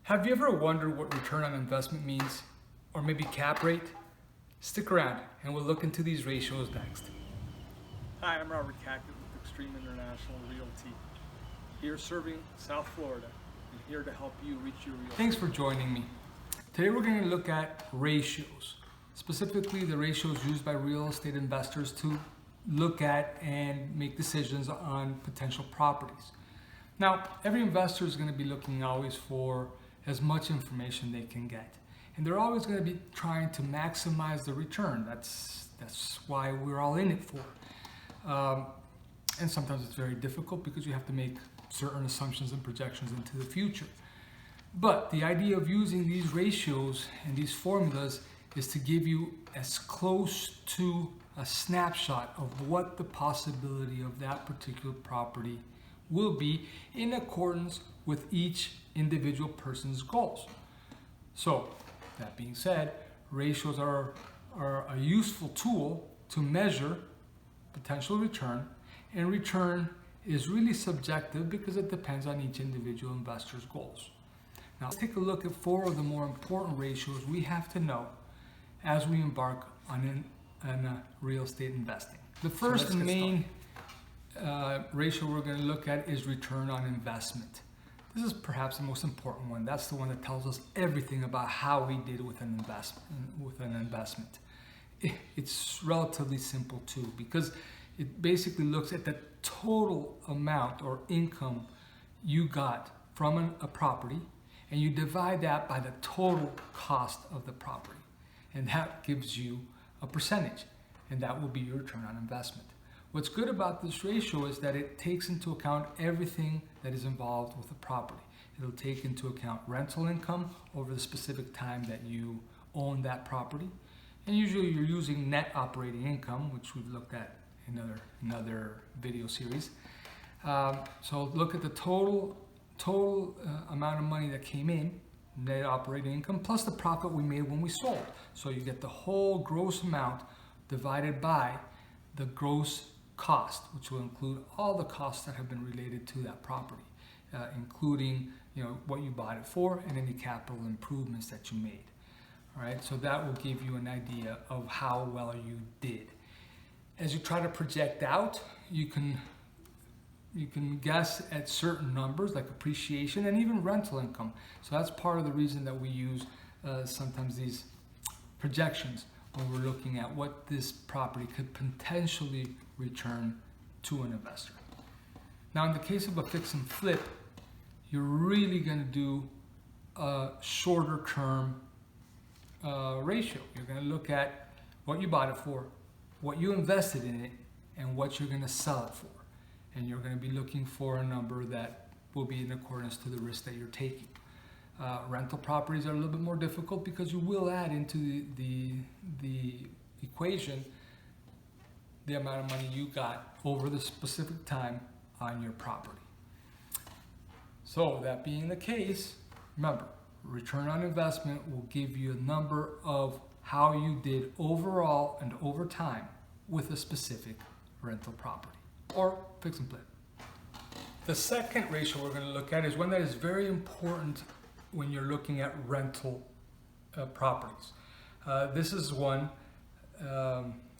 Have you ever wondered what return on investment means, or maybe cap rate? Stick around and we'll look into these ratios next. Hi, I'm Robert Cackett with Xtreme International Realty, here serving South Florida and here to help you reach your real. Thanks for joining me. Today we're going to look at ratios, specifically the ratios used by real estate investors to look at and make decisions on potential properties. Now, every investor is going to be looking always for as much information they can get. And they're always going to be trying to maximize the return. That's why we're all in it for. And sometimes it's very difficult because you have to make certain assumptions and projections into the future. But the idea of using these ratios and these formulas is to give you as close to a snapshot of what the possibility of that particular property will be in accordance with each individual person's goals. So, that being said, ratios are a useful tool to measure potential return, and return is really subjective because it depends on each individual investor's goals. Now, let's take a look at 4 of the more important ratios we have to know as we embark on real estate investing. The first and main ratio we're going to look at is return on investment. This is perhaps the most important one. That's the one that tells us everything about how we did with an investment. It's relatively simple too, because it basically looks at the total amount or income you got from a property, and you divide that by the total cost of the property, and that gives you a percentage, and that will be your return on investment. What's good about this ratio is that it takes into account everything that is involved with the property. It'll take into account rental income over the specific time that you own that property. And usually you're using net operating income, which we've looked at in another video series. So look at the total amount of money that came in, net operating income, plus the profit we made when we sold. So you get the whole gross amount divided by the gross cost, which will include all the costs that have been related to that property, including what you bought it for and any capital improvements that you made. All right, so that will give you an idea of how well you did. As you try to project out, you can guess at certain numbers like appreciation and even rental income. So that's part of the reason that we use sometimes these projections when we're looking at what this property could potentially return to an investor. Now, in the case of a fix and flip, you're really going to do a shorter term ratio. You're going to look at what you bought it for, what you invested in it, and what you're going to sell it for. And you're going to be looking for a number that will be in accordance to the risk that you're taking. Rental properties are a little bit more difficult because you will add into the equation the amount of money you got over the specific time on your property. So that being the case, remember, return on investment will give you a number of how you did overall and over time with a specific rental property or fix and flip. The second ratio we're going to look at is one that is very important when you're looking at rental properties. This is one,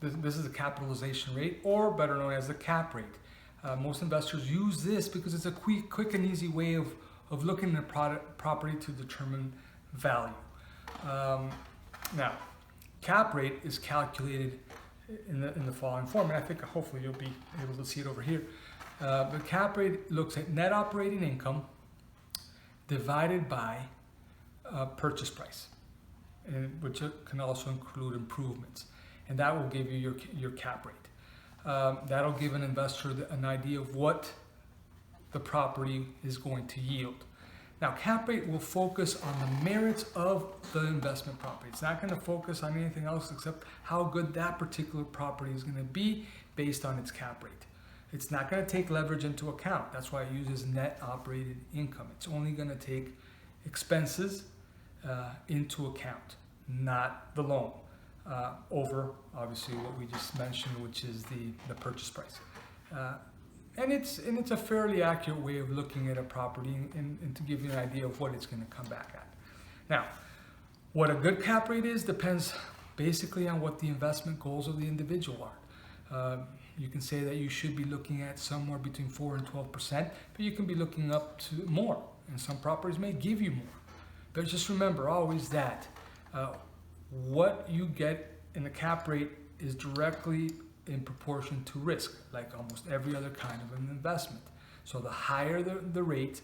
this is the capitalization rate, or better known as the cap rate. Most investors use this because it's a quick and easy way of looking at a property to determine value. Now, cap rate is calculated in the following form, and I think hopefully you'll be able to see it over here. The cap rate looks at net operating income divided by purchase price, which can also include improvements, and that will give you your cap rate. That'll give an investor an idea of what the property is going to yield. Now, cap rate will focus on the merits of the investment property. It's not going to focus on anything else except how good that particular property is going to be based on its cap rate. It's not going to take leverage into account. That's why it uses net operated income. It's only going to take expenses into account, not the loan, over obviously what we just mentioned, which is the purchase price. and it's a fairly accurate way of looking at a property and to give you an idea of what it's going to come back at. Now, what a good cap rate is depends basically on what the investment goals of the individual are. You can say that you should be looking at somewhere between 4 and 12%, but you can be looking up to more, and some properties may give you more. But just remember always that what you get in the cap rate is directly in proportion to risk, like almost every other kind of an investment. So the higher the rate,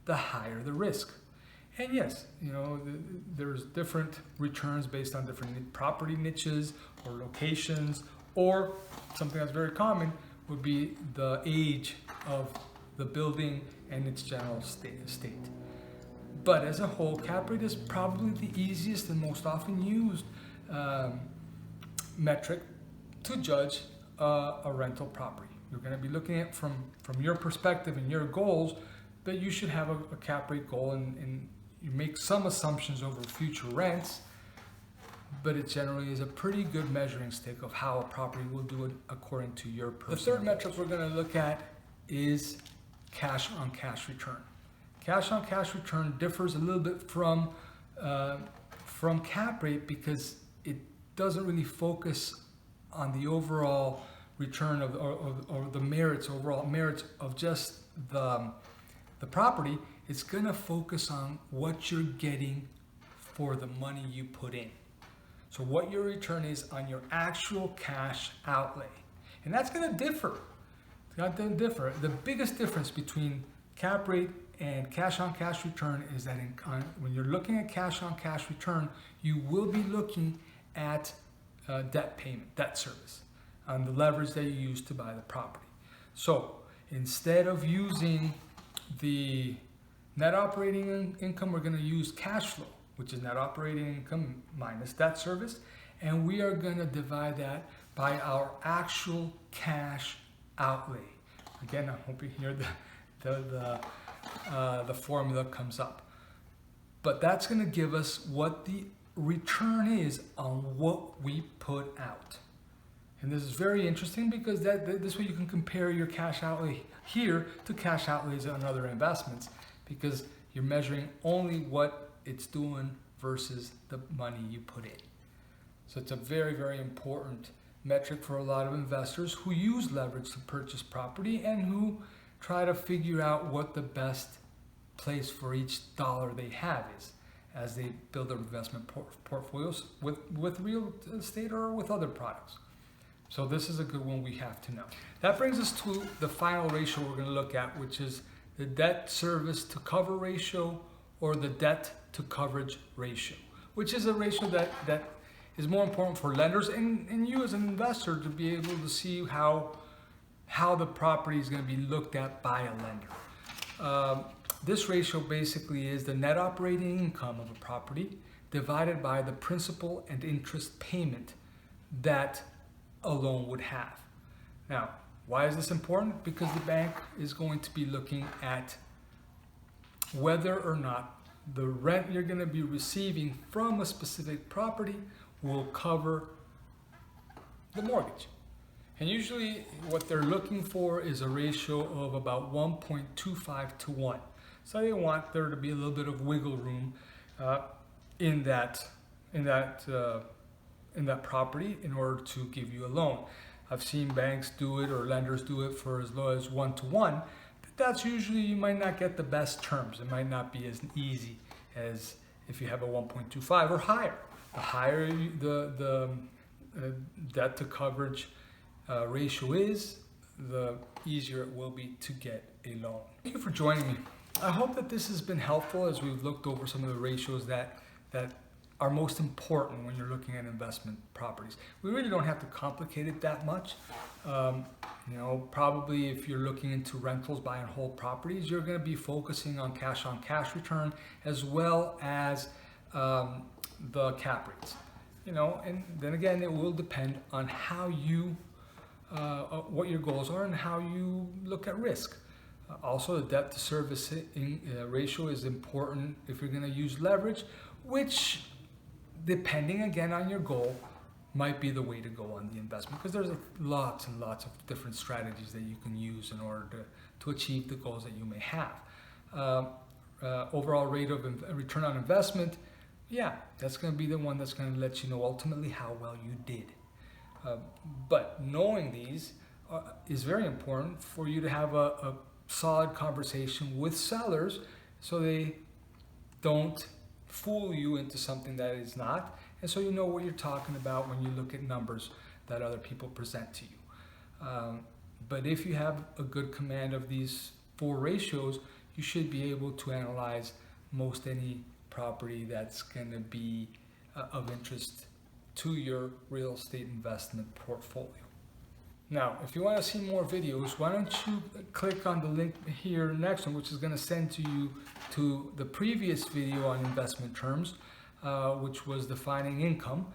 the higher the risk. And yes, there's different returns based on different property niches or locations, or something that's very common would be the age of the building and its general state. But as a whole, cap rate is probably the easiest and most often used metric to judge a rental property. You're going to be looking at from your perspective and your goals, but you should have a cap rate goal, and you make some assumptions over future rents, but it generally is a pretty good measuring stick of how a property will do it according to your personal. The third metric we're going to look at is cash on cash return. Cash on cash return differs a little bit from cap rate because it doesn't really focus on the overall return or the overall merits of just the property. It's going to focus on what you're getting for the money you put in. So what your return is on your actual cash outlay. And that's going to differ. It's going to differ. The biggest difference between cap rate and cash on cash return is that when you're looking at cash on cash return, you will be looking at debt payment, debt service, on the leverage that you use to buy the property. So instead of using the net operating income, we're going to use cash flow, which is net operating income minus debt service, and we are going to divide that by our actual cash outlay. Again, I hope you hear the formula comes up. But that's going to give us what the return is on what we put out. And this is very interesting because this way you can compare your cash outlay here to cash outlays on other investments, because you're measuring only what it's doing versus the money you put in. So it's a very, very important metric for a lot of investors who use leverage to purchase property and who try to figure out what the best place for each dollar they have is as they build their investment portfolios with real estate or with other products. So this is a good one we have to know. That brings us to the final ratio we're going to look at, which is the debt service to cover ratio, or the debt to coverage ratio, which is a ratio that is more important for lenders and you as an investor to be able to see how the property is going to be looked at by a lender. This ratio basically is the net operating income of a property divided by the principal and interest payment that a loan would have. Now, why is this important? Because the bank is going to be looking at whether or not the rent you're going to be receiving from a specific property will cover the mortgage. And usually what they're looking for is a ratio of about 1.25 to 1. So they want there to be a little bit of wiggle room in that property in order to give you a loan. I've seen banks do it or lenders do it for as low as 1 to 1, but that's usually, you might not get the best terms. It might not be as easy as if you have a 1.25 or higher. The higher the debt to coverage ratio is, the easier it will be to get a loan. Thank you for joining me. I hope that this has been helpful as we've looked over some of the ratios that are most important when you're looking at investment properties. We really don't have to complicate it that much. Probably if you're looking into rentals, buy and hold properties, you're going to be focusing on cash return as well as the cap rates. And then again, it will depend on how you, what your goals are and how you look at risk. Also, the debt to service ratio is important if you're going to use leverage, which, depending again on your goal, might be the way to go on the investment, because there's lots and lots of different strategies that you can use in order to achieve the goals that you may have. Overall rate of return on investment, yeah, that's going to be the one that's going to let you know ultimately how well you did. But knowing these is very important for you to have a solid conversation with sellers so they don't fool you into something that is not, and so you know what you're talking about when you look at numbers that other people present to you. But if you have a good command of these 4 ratios, you should be able to analyze most any property that's going to be of interest to your real estate investment portfolio. Now, if you want to see more videos, why don't you click on the link here next one, which is going to send to you to the previous video on investment terms, which was defining income,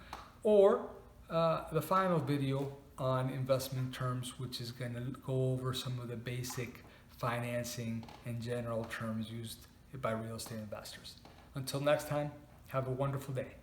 or the final video on investment terms, which is going to go over some of the basic financing and general terms used by real estate investors. Until next time, have a wonderful day.